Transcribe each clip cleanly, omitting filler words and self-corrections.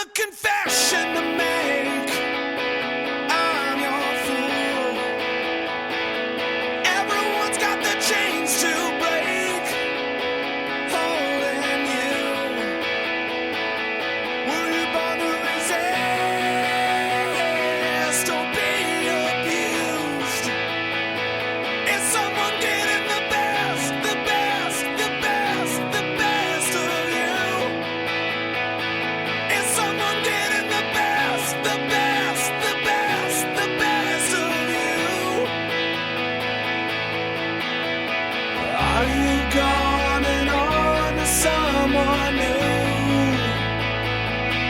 another confession to make. I'm your fool. Everyone's got the chains to break, holding you. Were you born to resist or be abused? Is someone getting the best, the best, the best, the best of you? Is someone getting the best, the best, the best, the best of you? Are you going on to someone new?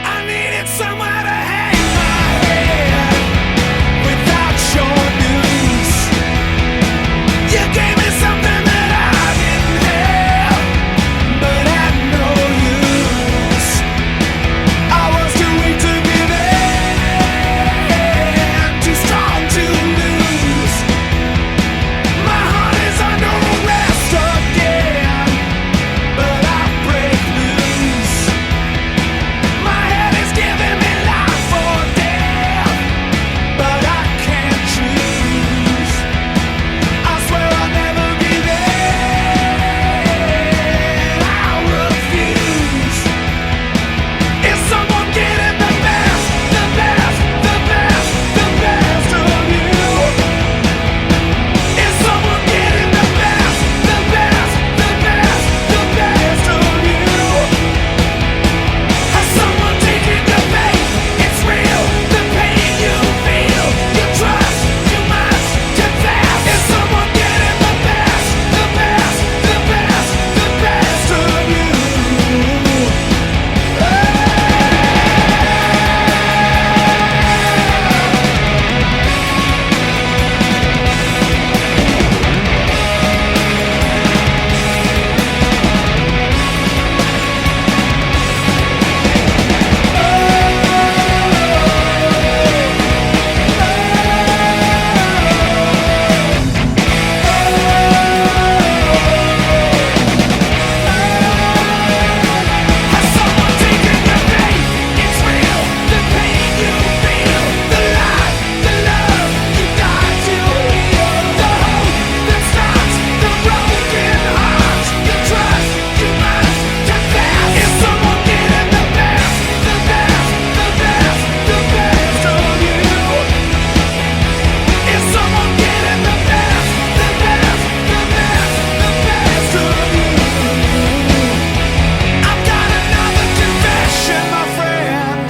I needed somewhere to hang my head without your news. You gave me something that I didn't have, but had no use. I was too weak to give in, too strong to lose. My heart is under arrest again, but I break loose. My head is giving me life or death, but I can't choose. I swear I'll never give in, I refuse. Is someone getting the best, the best, the best, the best of you? Is someone getting the best, the best, the best, the best of you? Has someone taken your faith? It's real, the pain you feel, you trust, you must confess. Is someone getting the best, the best, the best, the best of you? Has someone taken your faith? It's real, the pain you feel, the life, the love you died to heal, the hope that stops the broken heart. You trust, you must confess. Is someone getting the best, the best, the best, the best of you? Is someone getting the best, the best, the best, the best of you? I've got another confession, my friend.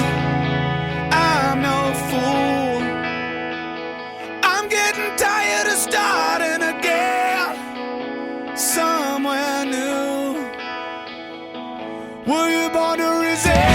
I'm no fool. I'm getting tired of starting again somewhere new. Were you born to resist?